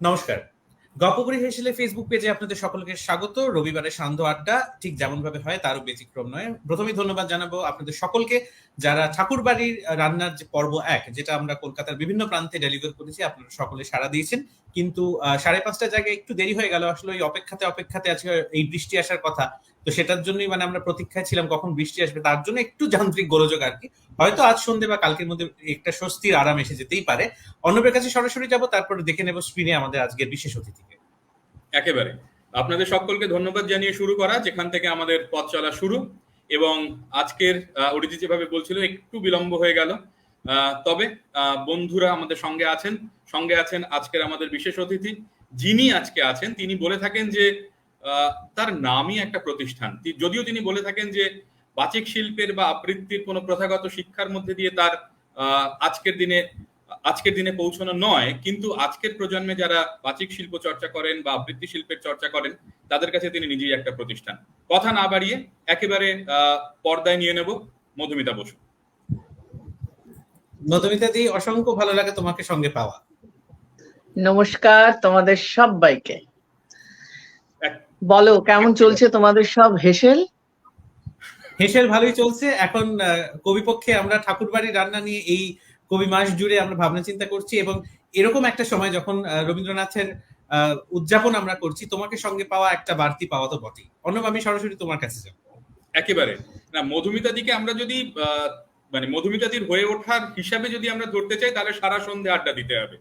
নমস্কার। গল্পগুড়ি হেসেলে ফেসবুক পেজে আপনাদের সকলকে স্বাগত। রবিবারের সান্ধ্য আড্ডা ঠিক যেমনভাবে হয় তারও ব্যতিক্রম নয়। প্রথমেই ধন্যবাদ জানাবো আপনাদের সকলকে যারা ঠাকুরবাড়ির রান্নার যে পর্ব ১ যেটা আমরা কলকাতার বিভিন্ন প্রান্তে ডেলিভার করেছি, আপনারা সকলে সাড়া দিয়েছেন। কিন্তু ৫:৩০টার জায়গায় একটু দেরি হয়ে গেল। আসলে ওই অপেক্ষাতে আজকে এই বৃষ্টি আসার কথা। তো সেটার জন্যই আমরা প্রতীক্ষায় ছিলাম কখন বৃষ্টি আসবে। তার জন্য একটু যান্ত্রিক গোলযোগ আরকি। হয়তো আজ সন্ধ্যে বা কালকের মধ্যে একটা স্বস্তির আরাম এসে যেতেই পারে। অর্ণবের কাছে সরাসরি যাব, তারপর দেখে নেব স্ক্রিনে আমাদের আজকের বিশেষ অতিথিকে। একেবারে আপনাদের সকলকে ধন্যবাদ জানিয়ে শুরু করা, যেখান থেকে আমাদের পথ চলা শুরু। এবং আজকের অরিজি যেভাবে বলছিল একটু বিলম্ব হয়ে গেল, তবে বন্ধুরা আমাদের সঙ্গে আছেন আজকের আমাদের বিশেষ অতিথি। যিনি আজকে আছেন তিনি বলে থাকেন যে তার নামই একটা প্রতিষ্ঠান। যদিও তিনি বলে থাকেন যে বাচিক শিল্পের বা আবৃত্তির কোনো প্রথাগত শিক্ষার মধ্যে দিয়ে তার আজকের দিনে পৌঁছানো নয়, কিন্তু আজকের প্রজন্মে যারা বাচিক শিল্প চর্চা করেন বা আবৃত্তি শিল্পের চর্চা করেন তাদের কাছে তিনি নিজেই একটা প্রতিষ্ঠান। কথা না বাড়িয়ে একেবারে পর্দায় নিয়ে নেব মধুমিতা বসু। মধুমিতা দি, অসংখ্য ভালো লাগে তোমাকে সঙ্গে পাওয়া। নমস্কার তোমাদের সবাইকে। বলো কেমন চলছে তোমাদের সব হেসেল? হেসেল ভালোই চলছে। এখন কবিপক্ষে আমরা ঠাকুরবাড়ির রান্না নিয়ে এই কবি মাস জুড়ে আমরা ভাবনা চিন্তা করছি, এবং এরকম একটা সময় যখন রবীন্দ্রনাথের উদযাপন আমরা করছি, তোমাকে সঙ্গে পাওয়া একটা বাড়তি পাওয়া তো বটেই। অর্ণব, আমি সরাসরি তোমার কাছে যাব। একেবারে না, মধুমিতা দিকে আমরা যদি মধুমিতাদির হয়ে ওঠার হিসাবে যদি আমরা ধরতে চাই, তাহলে সারা সন্ধ্যে আড্ডা দিতে হবে।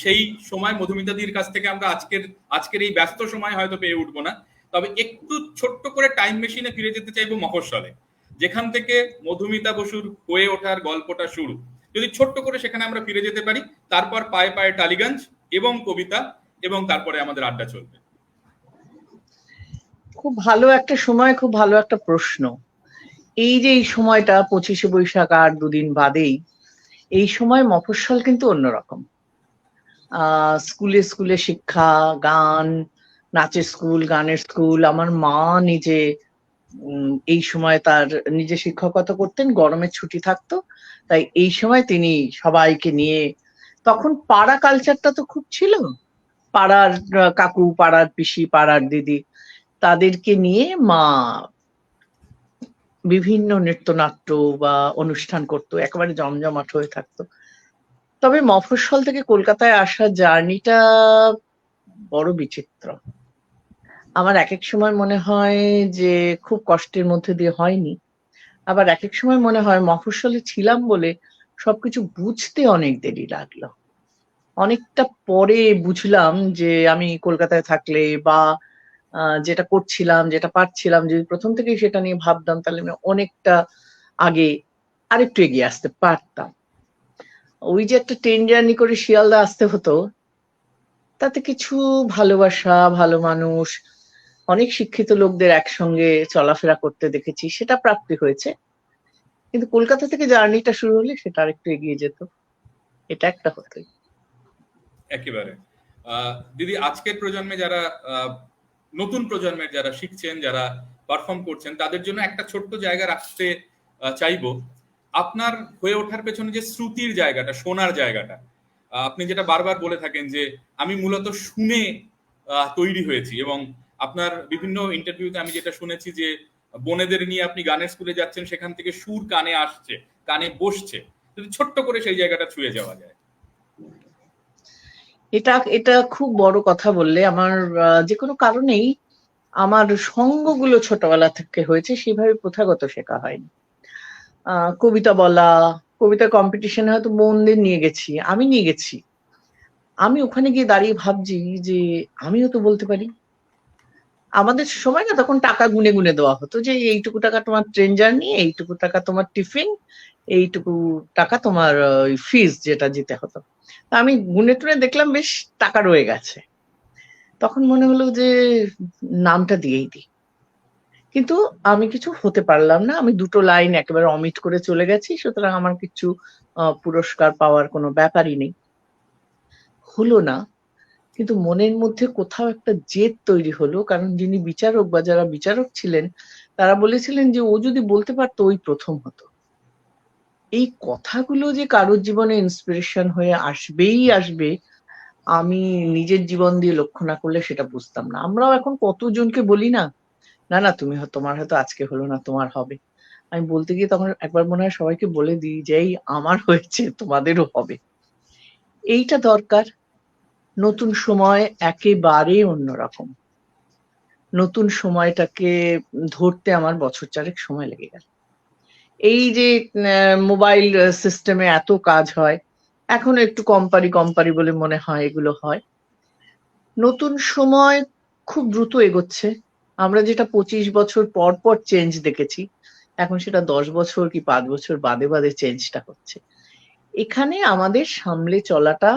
সেই সময় মধুমিতাদির কাছ থেকে আমরা আজকের এই ব্যস্ত সময় হয়তো পেয়ে উঠবো না, তবে একটু ছোট্ট করে টাইম মেশিনে ফিরে যেতে চাইবো মফস্বলে, যেখান থেকে মধুমিতা বসুর হয়ে ওঠার গল্পটা শুরু। যদি ছোট্ট করে সেখানে আমরা ফিরে যেতে পারি, তারপর পায়ে পায়ে টালিগঞ্জ এবং কবিতা, এবং তারপরে আমাদের আড্ডা চলবে। খুব ভালো একটা সময়, খুব ভালো একটা প্রশ্ন। এই যে এই সময়টা 25শে বৈশাখ আর দুদিন বাদেই, এই সময় মফস্বল কিন্তু অন্যরকম। স্কুলে শিক্ষা, গান, নাচের স্কুল, গানের স্কুল। আমার মা নিজে এই সময় তার নিজে শিক্ষকতা করতেন, গরমের ছুটি থাকতো, তাই এই সময় তিনি সবাইকে নিয়ে, তখন পাড়া কালচারটা তো খুব ছিল, পাড়ার কাকু, পাড়ার পিসি, পাড়ার দিদি, তাদেরকে নিয়ে মা বিভিন্ন নৃত্যনাট্য বা অনুষ্ঠান করতো, একেবারে জমজমাট হয়ে থাকতো। তবে মফস্বল থেকে কলকাতায় আসা জার্নিটা বড় বিচিত্র। আমার এক এক সময় মনে হয় যে খুব কষ্টের মধ্যে দিয়ে হয়নি, আবার এক এক সময় মনে হয় মফস্বলে ছিলাম বলে সবকিছু বুঝতে অনেক দেরি লাগলো। অনেকটা পরে বুঝলাম যে আমি কলকাতায় থাকলে বা যেটা করছিলাম, যেটা পারছিলাম, যদি প্রথম থেকেই সেটা নিয়ে ভাবতাম, তাহলে আমি অনেকটা আগে আরেকটু এগিয়ে আসতে পারতাম। ওই যে একটা ট্রেন জার্নি করে শিয়ালদা আসতে হতো, তাতে কিছু ভালোবাসা, ভালো মানুষ, অনেক শিক্ষিত লোকদের একসঙ্গে চলাফেরা করতে দেখেছি, সেটা প্রাপ্তি হয়েছে। কিন্তু কলকাতা থেকে জার্নিটা শুরু হলে সেটা আরেকটু এগিয়ে যেত, এটা একটা হতোই। একেবারে দিদি, আজকের প্রজন্মে যারা নতুন প্রজন্মের যারা শিখছেন, যারা পারফর্ম করছেন, তাদের জন্য একটা ছোট্ট জায়গা রাখতে চাইবো। আপনার হয়ে ওঠার পেছনে যে শ্রুতির জায়গাটা, শোনার জায়গাটা, আপনি যেটা বারবার বলে থাকেন যে আমি মূলত শুনে তৈরি হয়েছি, এবং আপনার বিভিন্ন ইন্টারভিউতে আমি যেটা শুনেছি যে বোনেদের নিয়ে আপনি গানের স্কুলে যাচ্ছেন, সেখান থেকে সুর কানে আসছে, কানে বসছে। যদি ছোট্ট করে সেই জায়গাটা ছুঁয়ে যাওয়া যায়। এটা খুব বড় কথা বললে। আমার যে কোনো কারণেই আমার সঙ্গগুলো ছোটবেলা থেকে হয়েছে, সেভাবে প্রথাগত শেখা হয়নি। কবিতা বলা, কবিতা কম্পিটিশনে হয়তো বোনদের নিয়ে গেছি, আমি নিয়ে গেছি। আমি ওখানে গিয়ে দাঁড়িয়ে ভাবছি যে আমিও তো বলতে পারি। আমাদের সময় না তখন টাকা গুনে গুনে দেওয়া হতো, যে এইটুকু টাকা তোমার ট্রেন জার্নি, এইটুকু টাকা তোমার টিফিন, এইটুকু টাকা তোমার ফিস যেটা দিতে হতো। আমি গুনে টুনে দেখলাম বেশ টাকা রয়ে গেছে, তখন মনে হলো যে নামটা দিয়েই দিই। কিন্তু আমি কিছু হতে পারলাম না, আমি দুটো লাইন একেবারে অমিট করে চলে গেছি, সুতরাং আমার কিছু পুরস্কার পাওয়ার কোনো ব্যাপারই নেই, হলো না। কিন্তু মনের মধ্যে কোথাও একটা জেদ তৈরি হলো, কারণ যিনি বিচারক বা যারা বিচারক ছিলেন তারা বলেছিলেন যে ও যদি বলতে পারতো ওই প্রথম হতো। এই কথাগুলো যে কারোর জীবনে ইন্সপিরেশন হয়ে আসবেই আসবে, আমি নিজের জীবন দিয়ে লক্ষ্য না করলে সেটা বুঝতাম না। আমরাও এখন কতজনকে বলি না, না না তুমি তোমার হয়তো আজকে হলো না, তোমার হবে। আমি বলতে গিয়ে তখন একবার মনে হয় সবাইকে বলে দিই যে এই আমার হয়েছে, তোমাদেরও হবে। এইটা দরকার। নতুন সময় একেবারে অন্যরকম। নতুন সময়টাকে ধরতে আমার বছর চারেক সময় লেগে গেল। এই যে মোবাইল সিস্টেমে এত কাজ হয়, এখন একটু কম পারি বলে মনে হয় এগুলো হয়। নতুন সময় খুব দ্রুত এগোচ্ছে। আমরা যেটা 25 বছর পর পর চেঞ্জ দেখেছি, এখন সেটা 10 বছর কি 5 বছর বাদে বাদে চেঞ্জটা হচ্ছে। এখানে আমাদের সামলে চলাটা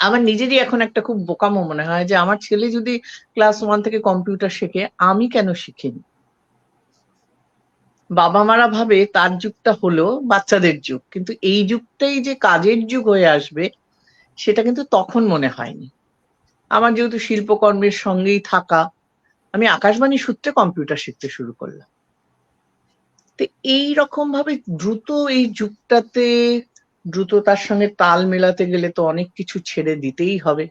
আমার নিজেরই এখন একটা খুব বোকামো মনে হয় যে আমার ছেলে যদি ক্লাস 1 থেকে কম্পিউটার শেখে, আমি কেন শিখিনি? বাবা মারা ভাবে তার যুগটা হলো বাচ্চাদের যুগ, কিন্তু এই যুগটাই যে কাজের যুগ হয়ে আসবে সেটা কিন্তু তখন মনে হয়নি। আমার যেহেতু শিল্পকর্মের সঙ্গেই থাকা, আমি আকাশবাণী সূত্রে কম্পিউটার শিখতে শুরু করলাম। তো এইরকম ভাবে দ্রুত এই যুগটাতে দ্রুততার সঙ্গে তাল মেলাতে গেলে তো অনেক কিছু ছেড়ে দিতেই হবে,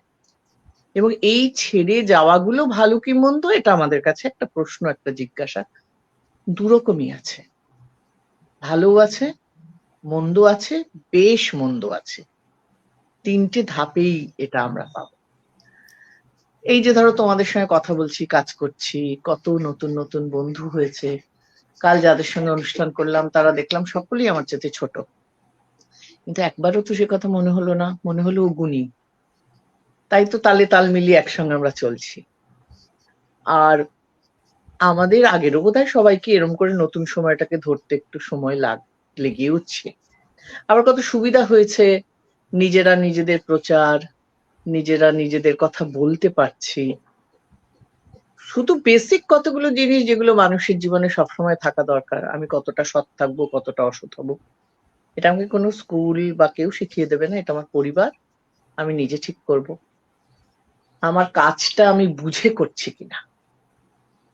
এবং এই ছেড়ে যাওয়াগুলো ভালো কি মন্দ এটা আমাদের কাছে একটা প্রশ্ন, একটা জিজ্ঞাসা। দুরকমই আছে, ভালো আছে, মন্দ আছে, বেশ মন্দ আছে। তিনটে ধাপেই এটা আমরা পাবো। এই যে ধরো তোমাদের সঙ্গে কথা বলছি, কাজ করছি, কত নতুন নতুন বন্ধু হয়েছে। কাল যাদের সঙ্গে অনুষ্ঠান করলাম তারা দেখলাম সকলেই আমার চেয়ে ছোট, কিন্তু একবারও তো সে কথা মনে হলো না, মনে হলো ও গুণী। তাই তো তালে তাল মিলিয়ে একসঙ্গে আমরা চলছি। আর আমাদের আগেরও বোধহয় সবাইকে এরম করে নতুন সময়টাকে ধরতে একটু সময় লেগে উঠছে। আবার কত সুবিধা হয়েছে, নিজেরা নিজেদের প্রচার, নিজেরা নিজেদের কথা বলতে পারছি। শুধু বেসিক কতগুলো জিনিস যেগুলো মানুষের জীবনে সবসময় থাকা দরকার, আমি কতটা সৎ থাকবো, কতটা অসৎ হবো, এটা আমাকে কোনো স্কুল বা কেউ শিখিয়ে দেবে না। এটা আমার পরিবার, আমি নিজে ঠিক করব। আমার কাজটা আমি বুঝে করছি কিনা।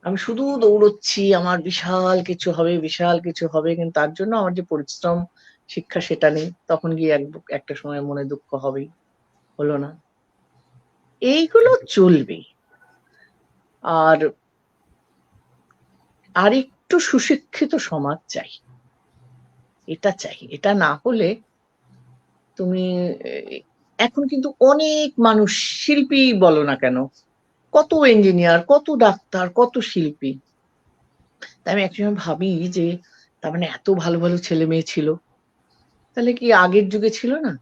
আমি শুধু দৌড়চ্ছি, আমার বিশাল কিছু হবে, বিশাল কিছু হবে, কিন্তু তার জন্য আমার যে পরিশ্রম, শিক্ষা সেটা নেই। তখন গিয়ে একটা সময় মনে দুঃখ হবেই, হলো না। এইগুলো চলবে। আর আর একটু সুশিক্ষিত সমাজ চাই, এটা চাই। এটা না হলে তুমি এখন কিন্তু অনেক মানুষ, শিল্পী বলো না কেন, কত ইঞ্জিনিয়ার, কত ডাক্তার, কত শিল্পী। তাই আমি একসময় ভাবি যে তার মানে এত ভালো ভালো ছেলে মেয়ে ছিল, তাহলে কি আগের যুগে ছিল না?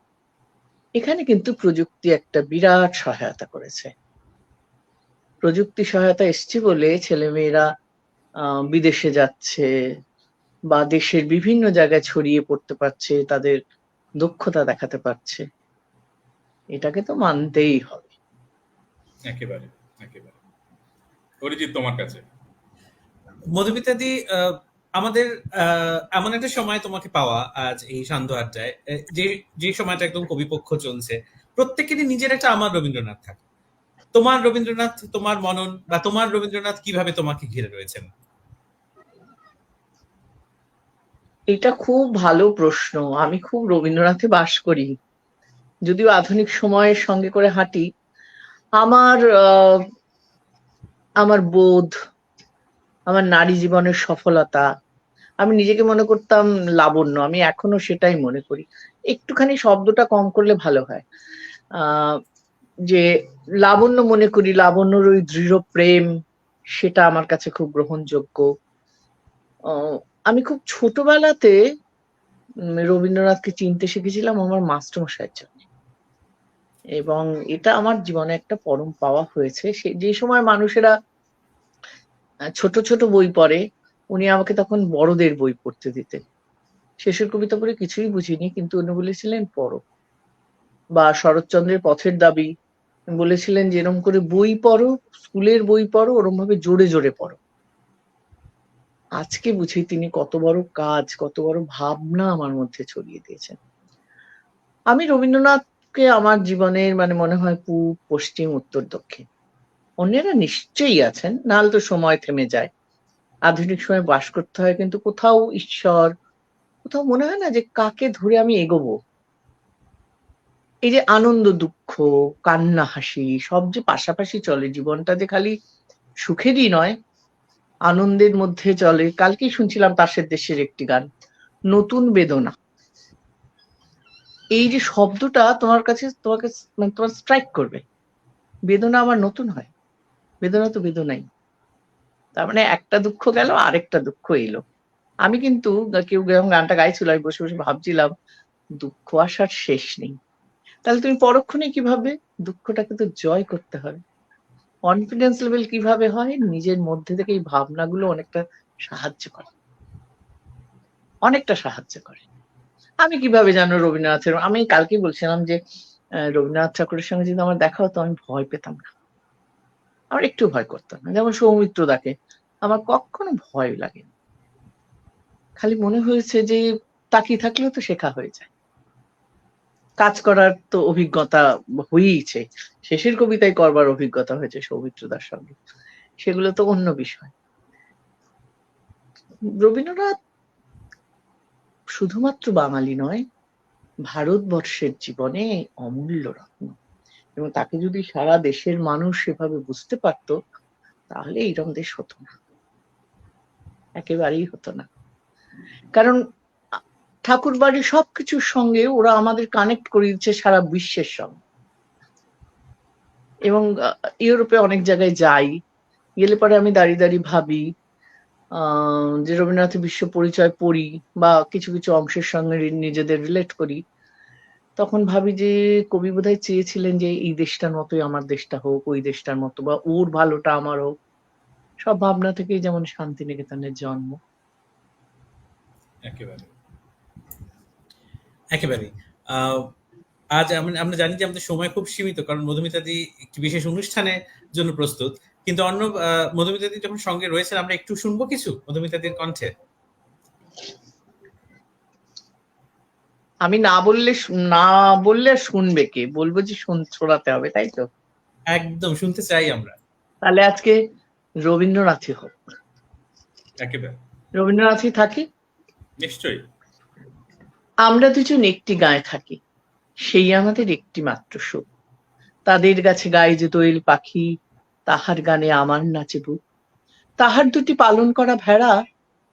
এখানে কিন্তু প্রযুক্তি একটা বিরাট সহায়তা করেছে। প্রযুক্তি সহায়তা এসছে বলে ছেলেমেয়েরা বিদেশে যাচ্ছে বা দেশের বিভিন্ন জায়গায় ছড়িয়ে পড়তে পারছে, তাদের দক্ষতা দেখাতে পারছে। এটাকে তো মানতেই হবে। একেবারে একেবারে। অরিজিৎ, তোমার কাছে। মধুমিতাদি, আমাদের এমন একটা সময় তোমাকে পাওয়া আজ এই সান্ধ্য আড্ডায়, যে যে সময়টা একদম কবিপক্ষ চলছে, প্রত্যেকেরই নিজের একটা আমার রবীন্দ্রনাথ থাকে। তোমার রবীন্দ্রনাথ, তোমার মনন বা তোমার রবীন্দ্রনাথ কিভাবে তোমাকে ঘিরে রয়েছেন? এটা খুব ভালো প্রশ্ন। আমি খুব রবীন্দ্রনাথে বাস করি, যদিও আধুনিক সময়ের সঙ্গে করে হাঁটি। আমার আমার বোধ, আমার নারী জীবনের সফলতা, আমি নিজেকে মনে করতাম লাবণ্য, আমি এখনো সেটাই মনে করি। একটুখানি শব্দটা কম করলে ভালো হয়। যে লাবণ্য মনে করি, লাবণ্যর ওই দৃঢ় প্রেম, সেটা আমার কাছে খুব গ্রহণযোগ্য। আমি খুব ছোটবেলাতে রবীন্দ্রনাথকে চিনতে শিখেছিলাম আমার মাস্টারমশাইয়ের জন্য, এবং এটা আমার জীবনে একটা পরম পাওয়া হয়েছে। যে সময় মানুষেরা ছোট ছোট বই পড়ে, উনি আমাকে তখন বড়দের বই পড়তে দিতেন। শেষের কবিতা পড়ে কিছুই বুঝিনি, কিন্তু উনি বলেছিলেন পড়ো। বা শরৎচন্দ্রের পথের দাবি বলেছিলেন যে এরকম করে বই পড়ো, স্কুলের বই পড়ো, ওরম ভাবে জোরে জোরে পড়ো। আজকে বুঝি তিনি কত বড় কাজ, কত বড় ভাবনা আমার মধ্যে ছড়িয়ে দিয়েছেন। আমি রবীন্দ্রনাথকে আমার জীবনের মানে মনে হয় পূব, পশ্চিম, উত্তর, দক্ষিণ। অন্যেরা নিশ্চয়ই আছেন, নাহলে তো সময় থেমে যায়। আধুনিক সময়ে বাস করতে হয়, কিন্তু কোথাও ঈশ্বর, কোথাও মনে হয় না যে কাকে ধরে আমি এগোবো। এই যে আনন্দ দুঃখ, কান্না হাসি সব যে পাশাপাশি চলে, জীবনটা যে খালি সুখেরই নয়, আনন্দের মধ্যে চলে। কালকেই শুনছিলাম পাশের দেশের একটি গান, নতুন বেদনা। এই যে শব্দটা তোমাকে মানে তোমার স্ট্রাইক করবে, বেদনা আমার নতুন হয়? বেদনা তো বেদনাই। তার মানে একটা দুঃখ গেল, আরেকটা দুঃখ এলো। আমি কিন্তু কেউ যখন গানটা গাইছিল আমি বসে বসে ভাবছিলাম, দুঃখ আসার শেষ নেই। তাহলে তুমি পরক্ষণে কিভাবে দুঃখটাকে তো জয় করতে হবে। কনফিডেন্স লেভেল কিভাবে হয়? নিজের মধ্যে থেকে এই ভাবনাগুলো অনেকটা সাহায্য করে, অনেকটা সাহায্য করে। আমি কিভাবে জানো রবীন্দ্রনাথের, আমি কালকে বলছিলাম যে রবীন্দ্রনাথ ঠাকুরের সঙ্গে যদি আমার দেখা হতো আমি ভয় পেতাম না, আমার একটু ভয় করতাম না। যেমন সৌমিত্র দাকে আমার কখনো ভয় লাগে, খালি মনে হয়েছে যে তাকিয়ে থাকলেও তো শেখা হয়ে যায়। কাজ করার তো অভিজ্ঞতা হয়েইছে, শেষের কবিতায় করবার অভিজ্ঞতা হয়েছে সৌমিত্রদার সঙ্গে, সেগুলো তো অন্য বিষয়। রবীন্দ্রনাথ শুধুমাত্র বাঙালি নয়, ভারতবর্ষের জীবনে অমূল্য রত্ন, এবং তাকে যদি সারা দেশের মানুষ সেভাবে বুঝতে পারতো তাহলে এইরকম দেশ হতো না, একেবারেই হতো না। কারণ ঠাকুর বাড়ি সবকিছুর সঙ্গে ওরা আমাদের কানেক্ট করে দিচ্ছে সারা বিশ্বের সঙ্গে। এবং ইউরোপে অনেক জায়গায় যাই, গেলে পরে আমি দাঁড়িয়ে দাঁড়িয়ে ভাবি যে রবীন্দ্রনাথের বিশ্ব পরিচয় পড়ি বা কিছু কিছু অংশের সঙ্গে নিজেদের রিলেট করি, তখন ভাবি যে কবি বোধহয় চেয়েছিলেন যে এই দেশটার মতোই আমার দেশটা হোক, ওই দেশটার মতো, বা ওর ভালোটা আমার হোক। সব ভাবনা থেকেই যেমন শান্তিনিকেতনের জন্ম। একেবারে একেবারেই। আজ আমরা জানি যে আমাদের সময় খুব সীমিত, কারণ মধুমিতাদি একটি বিশেষ অনুষ্ঠানের জন্য প্রস্তুত। কিন্তু মধুমিতাদি যখন সঙ্গে রয়েছেন, আমরা একটু শুনবো কিছু মধুমিতাদির কণ্ঠে। আমি না বললে শুনবে কে? বলবো যে শোনাতে হবে, তাই তো? একদম শুনতে চাই আমরা। তাহলে আজকে রবীন্দ্রনাথই হোক, একেবারে রবীন্দ্রনাথই থাকি। নিশ্চয়ই। আমরা দুজন একটি গায়ে থাকি, সেই আমাদের একটি মাত্র সুখ। তাদের গাছে গায়ে যে দোয়েল পাখি, তাহার গানে আমার নাচে বুক। তাহার দুটি পালন করা ভেড়া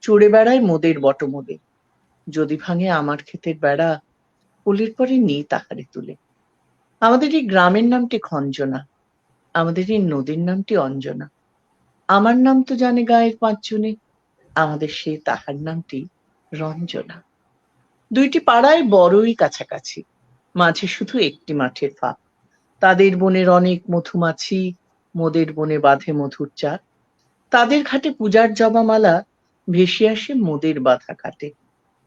চড়ে বেড়ায় মোদের বটমোদে। যদি ভাঙে আমার ক্ষেতের বেড়া, কুলির পরে নেই তাহারে তুলে। আমাদের এই গ্রামের নামটি খঞ্জনা, আমাদের এই নদীর নামটি অঞ্জনা। আমার নাম তো জানে গায়ের পাঁচজনে, আমাদের সেই তাহার নামটি রঞ্জনা। দুইটি পাড়ায় বড়ই কাছাকাছি, মাঝে শুধু একটি মাঠের ফাঁক। তাদের বনের অনেক মধুমাছি, মোদের বনে বাঁধে মধুর চাক। তাদের ঘাটে পূজার জবামালা ভেসে আসে মোদের বাঁধা ঘাটে।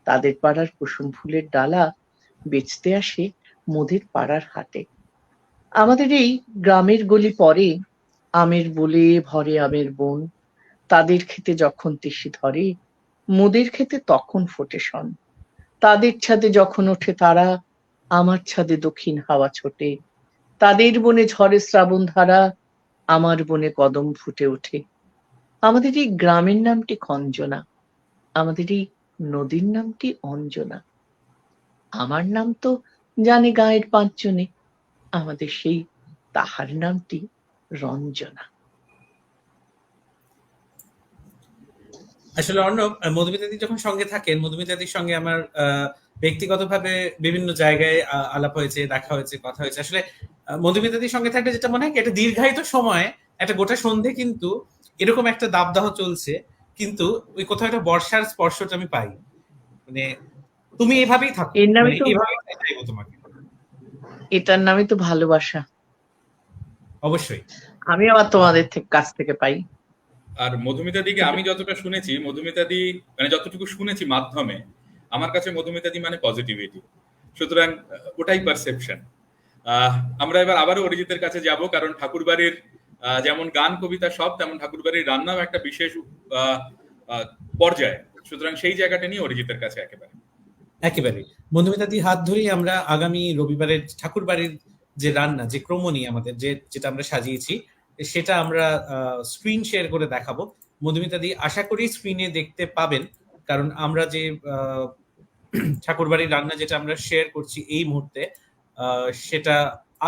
তাদের পাড়ার কুসুম ফুলের ডালা বেচতে আসে মোদের পাড়ার হাটে। আমাদের এই গ্রামের গলি পরে আমের বলে ভরে আমের বন। তাদের খেতে যখন তিসি ধরে, মোদের খেতে তখন ফোটে শন। তাদের ছাদে যখন ওঠে তারা, আমার ছাদে দক্ষিণ হাওয়া ছোটে। তাদের বনে ঝড়ে শ্রাবণ ধারা, আমার বনে কদম ফুটে ওঠে। আমাদের এই গ্রামের নামটি খঞ্জনা, আমাদের এই নদীর নামটি অঞ্জনা। আমার নাম তো জানে গায়ের পাঁচজনে, আমাদের সেই তাহার নামটি রঞ্জনা। আসলে অর্ণব, মধুমিতাদি যখন সঙ্গে থাকেন, মধুমিতাদির সঙ্গে আমার ব্যক্তিগতভাবে বিভিন্ন জায়গায় আলাপ হয়েছে, দেখা হয়েছে, কথা হয়েছে। আসলে মধুমিতাদির সঙ্গে থাকলে যেটা মনে হয় কি, একটা দীর্ঘায়িত সময়, একটা গোটা সন্ধে কিন্তু এরকম একটা দাবদাহ চলছে, কিন্তু ওই কোথাও একটা বর্ষার স্পর্শটা আমি পাই। মানে তুমি এভাবেই থাকো, এর নামে মানে তো, এভাবেই চাইবো তোমাকে। এটার নামে তো ভালোবাসা। অবশ্যই। আমি আবার তোমাদের কাছ থেকে পাই। আর মধুমিতাদিকে আমি যতটা শুনেছি, মধুমিতাদি মানে যতটুকু শুনেছি মাধ্যমে, আমার কাছে মধুমিতাদি মানে পজিটিভিটি। সুতরাং ওটাই পারসেপশন। আমরা এবার আবারও অরিজিতের কাছে যাব, কারণ ঠাকুরবাড়ির যেমন গান কবিতা সব, তেমন ঠাকুরবাড়ির রান্নাও একটা বিশেষ পর্যায়ে। সুতরাং সেই জায়গাটা নিয়ে অরিজিতের কাছে একেবারে মধুমিতাদি হাত ধরেই আমরা আগামী রবিবারের ঠাকুরবাড়ির যে রান্না, যে ক্রমণী আমাদের যেটা আমরা সাজিয়েছি, সেটা আমরা স্ক্রিন শেয়ার করে দেখাবো। মধুমিতাদি আশা করি স্ক্রিনে দেখতে পাবেন, কারণ আমরা যে ঠাকুরবাড়ির রান্না যেটা আমরা শেয়ার করছি এই মুহূর্তে, সেটা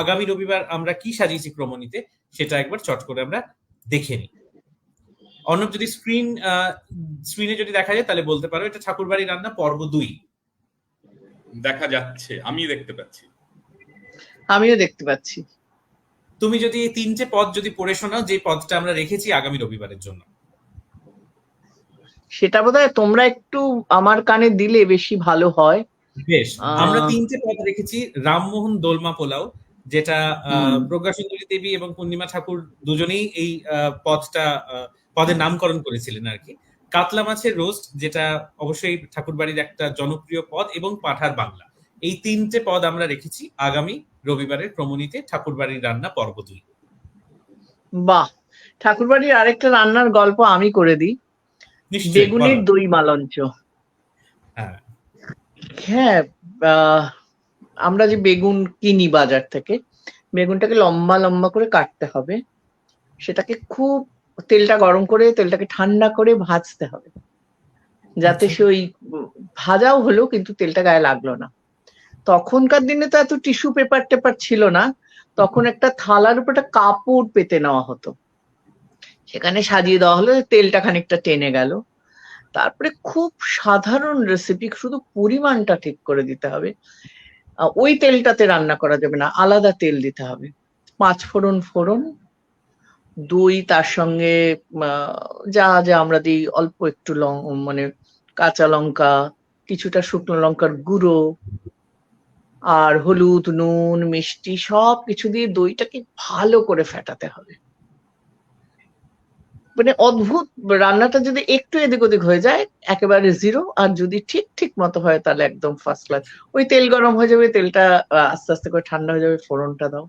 আগামী রবিবার আমরা কি সাজিয়েছি ক্রমণীতে সেটা একবার চট করে আমরা দেখে নিই। অর্ণব, যদি স্ক্রিনে যদি দেখা যায় তাহলে বলতে পারো এটা ঠাকুরবাড়ি রান্না পর্ব 2। দেখা যাচ্ছে, আমি দেখতে পাচ্ছি। আমিও দেখতে পাচ্ছি। তুমি যদি এই 3টে পদ যদি পড়ে শোনাও, যে পদটা আমরা রেখেছি আগামী রবিবারের জন্য। সেটা বোধহয় তোমরা একটু আমার কানে দিলে বেশি ভালো হয়। বেশ, আমরা 3টে পদ রেখেছি। রামমোহন দোলমা পোলাও, যেটা প্রজ্ঞা সুন্দরী দেবী এবং পূর্ণিমা ঠাকুর দুজনেই এই পদের নামকরণ করেছিলেন আর কি। কাতলা মাছের রোস্ট, যেটা অবশ্যই ঠাকুরবাড়ির একটা জনপ্রিয় পদ, এবং পাঠার বাংলা। এই 3টে পদ আমরা রেখেছি আগামী রবিবারের ক্রমণীতে ঠাকুরবাড়ির রান্না পর্ব 2। বাহ, ঠাকুরবাড়ির আরেকটা রান্নার গল্প আমি করে দিই। বেগুনের দই মালঞ্চ। হ্যাঁ, আমরা যে বেগুন কিনি বাজার থেকে, বেগুনটাকে লম্বা লম্বা করে কাটতে হবে, সেটাকে খুব তেলটা গরম করে তেলটাকে ঠান্ডা করে ভাজতে হবে, যাতে সে ওই ভাজাও হলো কিন্তু তেলটা গায়ে লাগলো না। তখনকার দিনে তো এত টিস্যু পেপার টেপার ছিল না, তখন একটা থালার উপর একটা কাপড় পেতে নেওয়া হতো, সেখানে সাজিয়ে দেওয়া হলো, তেলটা খানিকটা টেনে গেল। তারপরে খুব সাধারণ রেসিপি, শুধু পরিমাণটা ঠিক করে দিতে হবে। ওই তেলটাতে রান্না করা যাবে না, আলাদা তেল দিতে হবে। 5 ফোড়ন, দই, তার সঙ্গে যা যা আমরা দিই, অল্প একটু মানে কাঁচা লঙ্কা, কিছুটা শুকনো লঙ্কার গুঁড়ো, আর হলুদ, নুন, মিষ্টি সব কিছু দিয়ে দইটাকে ভালো করে ফেটাতে হবে। মানে অদ্ভুত, রান্নাটা যদি একটু এদিক ওদিক হয়ে যায় একেবারে 0, আর যদি ঠিক ঠিক মতো হয় তাহলে একদম ফার্স্ট ক্লাস। ওই তেল গরম হয়ে যাবে, তেলটা আস্তে আস্তে করে ঠান্ডা হয়ে যাবে, ফোড়নটা দাও,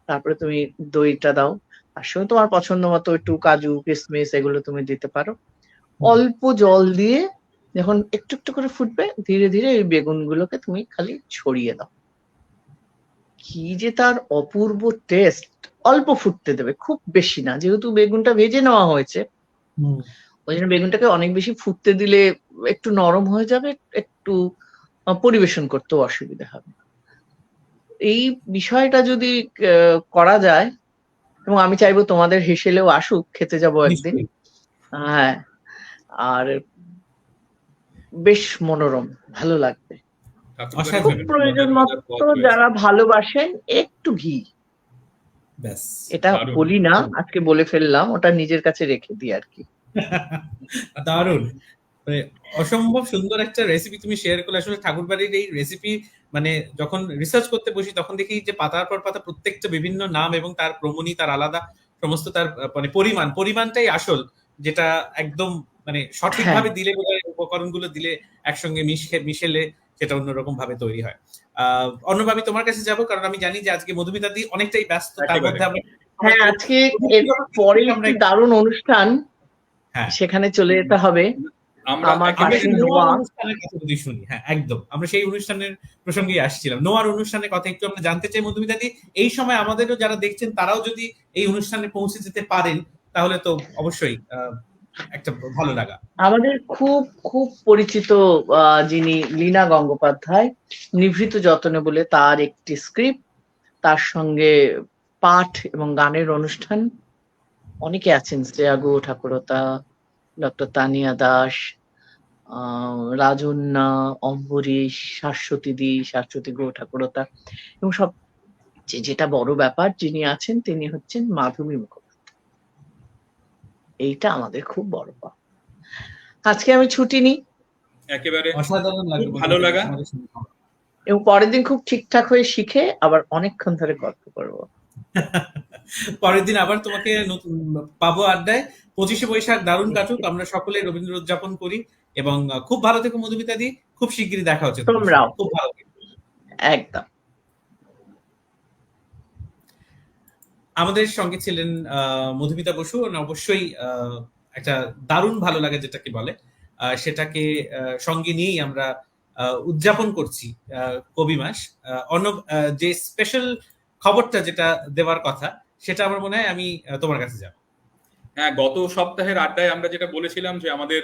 তারপরে তুমি দইটা দাও, তার সঙ্গে তোমার পছন্দ মতো একটু কাজু কিশমিশ এগুলো তুমি দিতে পারো। অল্প জল দিয়ে যখন একটু একটু করে ফুটবে, ধীরে ধীরে এই বেগুনগুলোকে তুমি খালি ছড়িয়ে দাও। কি যে তার অপূর্ব টেস্ট! অল্প ফুটতে দেবে, খুব বেশি না, যেহেতু বেগুনটা ভেজে নেওয়া হয়েছে, ওই জন্য বেগুনটাকে অনেক বেশি ফুটতে দিলে একটু নরম হয়ে যাবে, একটু পরিবেশন করতেও অসুবিধা হবে। এই বিষয়টা যদি করা যায়, এবং আমি চাইবো তোমাদের হেসেলেও আসুক, খেতে যাবো একদিন। হ্যাঁ, আর বেশ মনোরম, ভালো লাগবে। খুব প্রয়োজন মতো যারা ভালোবাসেন একটু ঘি, এটা বলি না, আজকে বলে ফেললাম, ওটা নিজের কাছে রেখে দিই আর কি। দারুণ, অসম্ভব সুন্দর একটা রেসিপি তুমি শেয়ার করলে। আসলে ঠাকুরবাড়ির এই রেসিপি মানে যখন রিসার্চ করতে বসি তখন দেখি যে পাতার পর পাতা প্রত্যেকটা বিভিন্ন নাম, এবং তার ক্রমণী, তার আলাদা সমস্ত, তার মানে পরিমাণটাই আসল, যেটা একদম মানে সঠিকভাবে দিলে বোধহয়, উপকরণগুলো দিলে একসঙ্গে মিশেলে সেটা অন্যরকম ভাবে তৈরি হয়। অন্যভাবে আমি তোমার কাছে যাব, কারণ আমি জানি যে আজকে মধুমিতা দি অনেকটাই ব্যস্ত, তার মধ্যে আমরা আজকে পরে একটি দারুণ অনুষ্ঠান, সেখানে চলে যেতে হবে। আমার অনুষ্ঠানের কথা যদি শুনি, হ্যাঁ একদম, আমরা সেই অনুষ্ঠানের প্রসঙ্গেই আসছিলাম। নোয়ার অনুষ্ঠানের কথা একটু আমরা জানতে চাই মধুমিতা দি। এই সময় আমাদেরও যারা দেখছেন তারাও যদি এই অনুষ্ঠানে পৌঁছে যেতে পারেন তাহলে তো অবশ্যই একটা ভালো লাগা। আমাদের খুব খুব পরিচিত যিনি লীনা গঙ্গোপাধ্যায়, নিভৃত যতনে বলে তার একটি স্ক্রিপ্ট, তার সঙ্গে পাঠ এবং গানের অনুষ্ঠান। অনেকে আছেন, শ্রেয়া গো ঠাকুরতা, ডক্টর তানিয়া দাস, রাজন্যা, অম্বরীশ, শাশ্বতী গো ঠাকুরতা, এবং সব যেটা বড় ব্যাপার, যিনি আছেন তিনি হচ্ছেন মাধবী মুখোপাধ্যায়। এইটা আমাদের খুব বড় পাওয়া। আজকে আমি ছুটি নিই, একেবারে অসাধারণ লাগলো, ভালো লাগা, এবং পরের দিন খুব ঠিকঠাক হয়ে শিখে আবার অনেকক্ষণ ধরে গল্প করবো। পরের দিন আবার তোমাকে পাবো আড্ডায়। 25শে বৈশাখ দারুণ কাটুক, আমরা সকলে রবীন্দ্র উদযাপন করি, এবং খুব ভালো থেকো মধুমিতা দি, খুব শিগগিরই দেখা হচ্ছে। তোমরাও খুব ভালো থেকো। একদম। আমাদের সঙ্গে ছিলেন মধুমিতা বসু, অবশ্যই একটা দারুণ ভালো লাগে যেটাকে বলে, সেটাকে সঙ্গে নিয়েই আমরা উদযাপন করছি কবি মাস। অর্ণব, যে স্পেশাল খবরটা যেটা দেওয়ার কথা সেটা আমার মনে হয় আমি তোমার কাছে যাব। হ্যাঁ, গত সপ্তাহের আড্ডায় আমরা যেটা বলেছিলাম যে আমাদের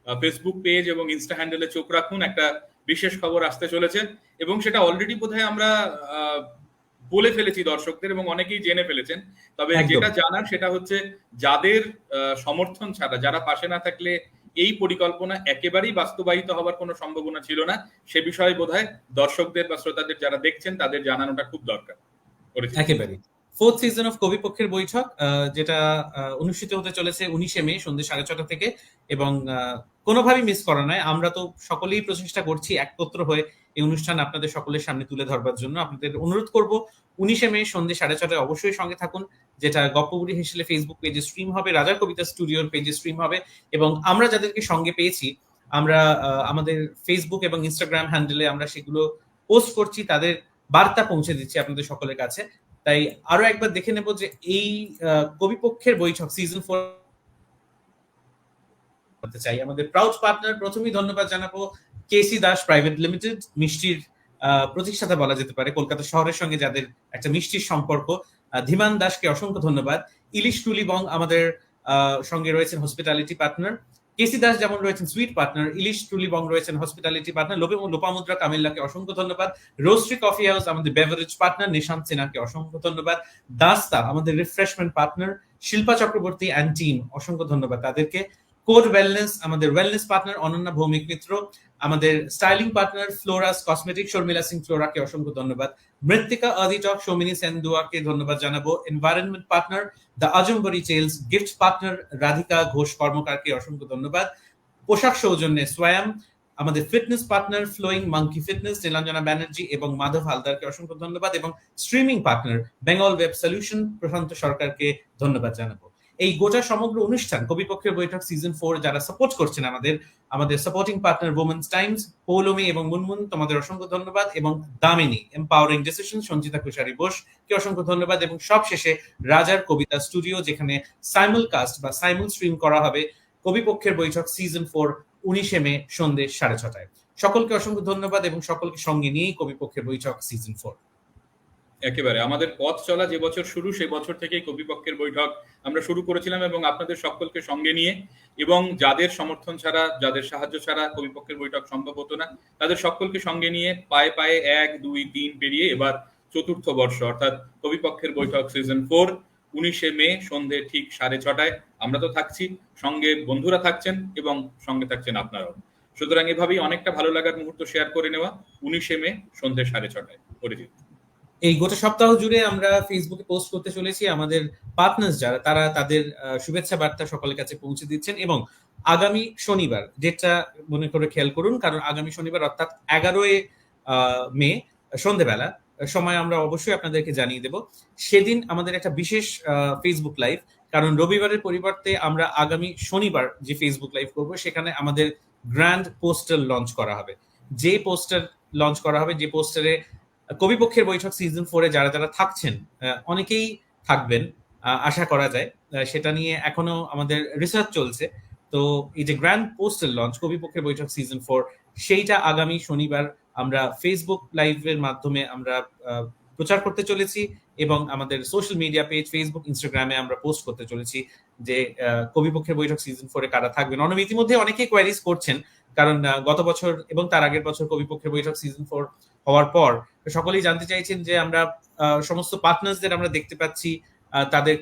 ফেসবুক পেজ এবং ইনস্টা হ্যান্ডেলে চোখ রাখুন, একটা বিশেষ খবর আসতে চলেছে, এবং সেটা অলরেডি বোধহয় আমরা বলে ফেলেছি দর্শকদের এবং অনেকেই জেনে ফেলেছেন। তবে একদম। যেটা জানার সেটা হচ্ছে, যাদের সমর্থন ছাড়া, যারা পাশে না থাকলে এই পরিকল্পনা একেবারেই বাস্তবায়িত হবার কোনো সম্ভাবনা ছিল না, সে বিষয়ে বোধহয় দর্শকদের বা শ্রোতাদের যারা দেখছেন তাদের জানানোটা খুব দরকার। একেবারে ফোর্থ সিজন অফ কবিপক্ষের বৈঠক, যেটা অনুষ্ঠিত হতে চলেছে 19শে মে সন্ধ্যে 6:30 থেকে, এবং কোনোভাবেই মিস করা নয়। আমরা তো সকলেই প্রচেষ্টা করছি একত্র হয়ে এই অনুষ্ঠান আপনাদের সকলের সামনে তুলে ধরবার জন্য। আপনাদের অনুরোধ করব 19শে মে সন্ধ্যে 6:30 অবশ্যই সঙ্গে থাকুন, যেটা গপ্পগুড়ি হেসেলে ফেসবুক পেজে স্ট্রিম হবে, রাজার কবিতা স্টুডিওর পেজে স্ট্রিম হবে, এবং আমরা যাদেরকে সঙ্গে পেয়েছি আমরা আমাদের ফেসবুক এবং ইনস্টাগ্রাম হ্যান্ডেলে আমরা সেগুলো পোস্ট করছি, তাদের বার্তা পৌঁছে দিচ্ছি আপনাদের সকলের কাছে। তাই আরো একবার দেখে নেব যে এই কবিপক্ষের বৈঠক সিজন 4 করতে চাই। আমাদের প্রাউড পার্টনার, প্রথমেই ধন্যবাদ জানাবো কেসি দাস প্রাইভেট লিমিটেড, মিষ্টির প্রতিষ্ঠাতা বলা যেতে পারে, কলকাতা শহরের সঙ্গে যাদের একটা মিষ্টির সম্পর্ক। ধীমান দাসকে অসংখ্য ধন্যবাদ। ইলিশ টুলি বং আমাদের সঙ্গে রয়েছেন হসপিটালিটি পার্টনার। কেসি দাস যেমন রয়েছেন সুইট পার্টনার, ইলিশ টুলি বং রয়েছেন হসপিটালিটি পার্টনার। লোপামুদ্রা কামিল্লাকে অসংখ্য ধন্যবাদ। রোস্ট্রি কফি হাউস আমাদের বেভারেজ পার্টনার, নিশান্ত সিনহাকে অসংখ্য ধন্যবাদ। দাস্তা আমাদের refreshment partner, Shilpa Chakraborty and team অসংখ্য ধন্যবাদ তাদেরকে। কোড ওয়েলনেস আমাদের ওয়েলনেস পার্টনার, অনন্যা ভৌমিক মিত্র। আমাদের styling partner Flora's Cosmetic, Sharmila Singh ফ্লোরাকে অসংখ্য ধন্যবাদ। মৃত্তিকা আদিটক, সৌমিনী সেনদুয়াকে ধন্যবাদ জানাবো। এনভায়রনমেন্ট পার্টনার দ্য আজমবরি Tales, gift partner Radhika Ghosh কর্মকারকে অসংখ্য ধন্যবাদ। পোশাক সৌজন্যে সোয়াম, আমাদের fitness partner Flowing Monkey fitness, Nilanjana Banerjee এবং মাধব হালদারকে অসংখ্য ধন্যবাদ, এবং streaming partner Bengal Web Solution Prashanta সরকারকে ধন্যবাদ জানাবো। এই গোটা সমগ্র অনুষ্ঠান কবিপক্ষের বৈঠক সিজন 4 যারা সাপোর্ট করছেন আমাদের supporting partner Women's Times, Poulami এবং মুনমুন, তোমাদের অসংখ্য ধন্যবাদ, এবং দামিনী এম্পাওয়ারিং ডিসিশন, সঞ্জিতা কুশারি বোস কে অসংখ্য ধন্যবাদ, এবং সবশেষে রাজার কবিতা স্টুডিও, যেখানে সাইমুল কাস্ট বা সাইমুল স্ট্রিম করা হবে কবিপক্ষের বৈঠক সিজন 4 19শে মে সন্ধ্যে 6:30। সকলকে অসংখ্য ধন্যবাদ এবং সকলকে সঙ্গে নিয়েই কবিপক্ষের বৈঠক সিজন 4। একেবারে আমাদের পথ চলা যে বছর শুরু, সেই বছর থেকেই কবিপক্ষের বৈঠক আমরা শুরু করেছিলাম, এবং আপনাদের সকলকে সঙ্গে নিয়ে, এবং যাদের সমর্থন ছাড়া, যাদের সাহায্য ছাড়া কবিপক্ষের বৈঠক সম্ভব হতো না, তাদের সকলকে সঙ্গে নিয়ে পায়ে পায়ে 1, 2, 3 পেরিয়ে এবার চতুর্থ বর্ষ, অর্থাৎ কবিপক্ষের বৈঠক সিজন 4 19শে মে সন্ধে ঠিক 6:30 আমরা তো থাকছি, সঙ্গে বন্ধুরা থাকছেন এবং সঙ্গে থাকছেন আপনারাও। সুতরাং এভাবেই অনেকটা ভালো লাগার মুহূর্ত শেয়ার করে নেওয়া 19শে মে সন্ধে 6:30 অরিজিৎ। এই গোটা সপ্তাহ জুড়ে আমরা ফেসবুকে পোস্ট করতে চলেছি, আমাদের পার্টনার্স যারা তারা তাদের শুভেচ্ছা বার্তা সকলের কাছে পৌঁছে দিচ্ছেন, এবং আগামী শনিবার, যেটা মনে করে খেয়াল করুন, কারণ আগামী শনিবার অর্থাৎ 11 মে সন্ধেবেলা সময় আমরা অবশ্যই আপনাদেরকে জানিয়ে দেব। সেদিন আমাদের একটা বিশেষ ফেসবুক লাইভ, কারণ রবিবারের পরিবর্তে আমরা আগামী শনিবার যে ফেসবুক লাইভ করব, সেখানে আমাদের গ্র্যান্ড পোস্টার লঞ্চ করা হবে। যে পোস্টার লঞ্চ করা হবে, যে পোস্টারে কবিপক্ষের বৈঠক সিজন 4 যারা যারা থাকছেন, অনেকেই থাকবেন আশা করা যায়, সেটা নিয়ে এখনো আমাদের রিসার্চ চলছে। তো এই যে গ্র্যান্ড পোস্টার লঞ্চ কবিপক্ষের বৈঠক সিজন 4, সেইটা আগামী শনিবার আমরা ফেসবুক লাইভের মাধ্যমে আমরা প্রচার করতে চলেছি, এবং আমাদের সোশ্যাল মিডিয়া পেজ ফেসবুক, ইনস্টাগ্রামে আমরা পোস্ট করতে চলেছি যে কবিপক্ষের বৈঠক সিজন 4 কারা থাকবেন। ইতিমধ্যে অনেকেই কোয়ারিজ করছেন, কারণ গত বছর এবং তার আগের বছর কবিপক্ষের বৈঠক সিজন 4 হওয়ার পর সকলেই জানতে চাইছেন যে আমরা সমস্ত পার্টনার্সদের আমরা দেখতে পাচ্ছি, তাদের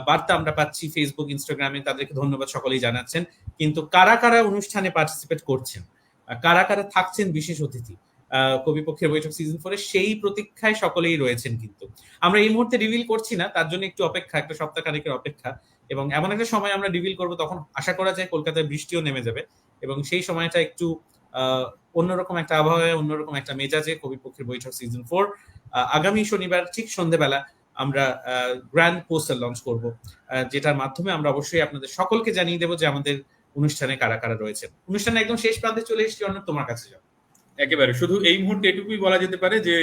বার্তা আমরা পাচ্ছি ফেসবুক, ইনস্টাগ্রামে, তাদেরকে ধন্যবাদ সকলেই জানাচ্ছেন, কিন্তু কারা কারা অনুষ্ঠানে পার্টিসিপেট করছেন, কারা কারা থাকছেন বিশেষ অতিথি কবিপক্ষের বৈঠক সিজন 4 সেই প্রতীক্ষায় সকলেই রয়েছেন। কিন্তু আমরা এই মুহূর্তে রিভিল করছি না, তার জন্য একটু অপেক্ষা, একটা সপ্তাহ খানেকের অপেক্ষা, এবং এমন একটা সময় আমরা রিভিল করব তখন আশা করা যায় কলকাতায় বৃষ্টিও নেমে যাবে, এবং সেই সময়টা একটু অন্যরকম একটা আবহাওয়ায়, অন্যরকম একটা মেজাজে কবিপক্ষের বৈঠক সিজন 4 আগামী শনিবার ঠিক সন্ধ্যেবেলা আমরা গ্র্যান্ড পোস্টার লঞ্চ করব, যেটার মাধ্যমে আমরা অবশ্যই আপনাদের সকলকে জানিয়ে দেবো যে আমাদের অনুষ্ঠানে কারা কারা রয়েছেন। অনুষ্ঠানে একদম শেষ প্রান্তে চলে এসেছি, অন্য তোমার কাছে যাও। একেবারে শুধু এই মুহূর্তে এটুকুই বলা যেতে পারে যে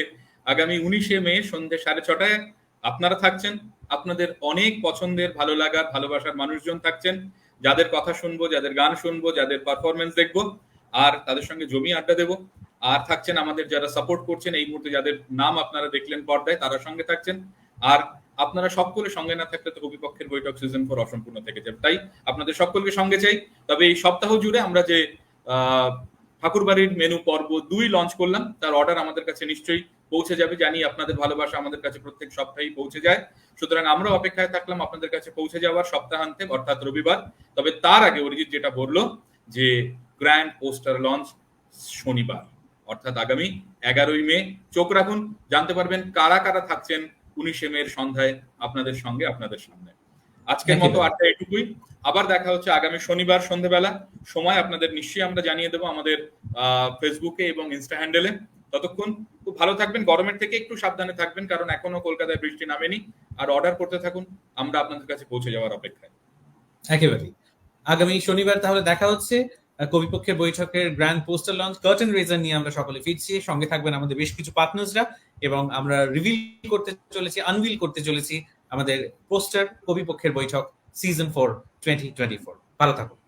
আগামী 19শে মে সন্ধ্যে 6:30 আপনারা থাকছেন, আপনাদের অনেক পছন্দের, ভালো লাগার, ভালোবাসার মানুষজন থাকছেন, যাদের কথা শুনবো, যাদের গান শুনবো, যাদের পারফরমেন্স দেখবো, আর তাদের সঙ্গে জমি আড্ডা দেবো। আর থাকছেন আমাদের যারা সাপোর্ট করছেন এই মুহূর্তে, যাদের নাম আপনারা দেখলেন পর্দায়, তারা সঙ্গে থাকছেন। আর আপনারা সকলে সঙ্গে না থাকলে তো কবিপক্ষের বৈঠক সিজন 4 অসম্পূর্ণ থেকে যাবে, তাই আপনাদের সকলকে সঙ্গে চাই। তবে এই সপ্তাহ জুড়ে আমরা যে ঠাকুরবাড়ির মেনু পর্ব 2 লঞ্চ করলাম। তার অর্ডার আমাদের কাছে নিশ্চয়ই পৌঁছে যাবে। জানি আপনাদের ভালোবাসা আমাদের কাছে প্রত্যেক সপ্তাহেই পৌঁছে যায়। সুতরাং আমরাও অপেক্ষায় থাকলাম আপনাদের কাছে পৌঁছে যাওয়ার সপ্তাহান্তে অর্থাৎ রবিবার। তবে তার আগে অরিজিৎ যেটা বললো যে গ্র্যান্ড পোস্টার লঞ্চ শনিবার অর্থাৎ আগামী 11ই মে। চোখ রাখুন, জানতে পারবেন কারা কারা থাকছেন 19 মে সন্ধ্যায় আপনাদের সঙ্গে, আপনাদের সামনে। আজকের মতো আড্ডা এটুকুই। আবার দেখা হচ্ছে আগামী শনিবার সন্ধ্যাবেলা। সময় আপনাদের নিশ্চয়ই আমরা জানিয়ে দেবো আমাদের ফেসবুকে এবং ইনস্টা হ্যান্ডেলে। ততক্ষণ খুব ভালো থাকবেন, গরমের থেকে একটু সাবধানে থাকবেন, কারণ এখনো কলকাতায় বৃষ্টি নামেনি। আর অর্ডার করতে থাকুন, আমরা আপনাদের কাছে পৌঁছে যাওয়ার অপেক্ষায়। একেবারেই। আগামী শনিবার তাহলে দেখা হচ্ছে। কবিপক্ষের বৈঠকের গ্র্যান্ড পোস্টার লঞ্চ কার্টেন রেজার নিয়ে আমরা সকলে ফিরছি। সঙ্গে থাকবেন আমাদের বেশ কিছু পার্টনার্সরা, এবং আমরা আনভিল করতে চলেছি আমাদের পোস্টার কবিপক্ষের বৈঠক সিজন 4 2024। ভালো থাকুন।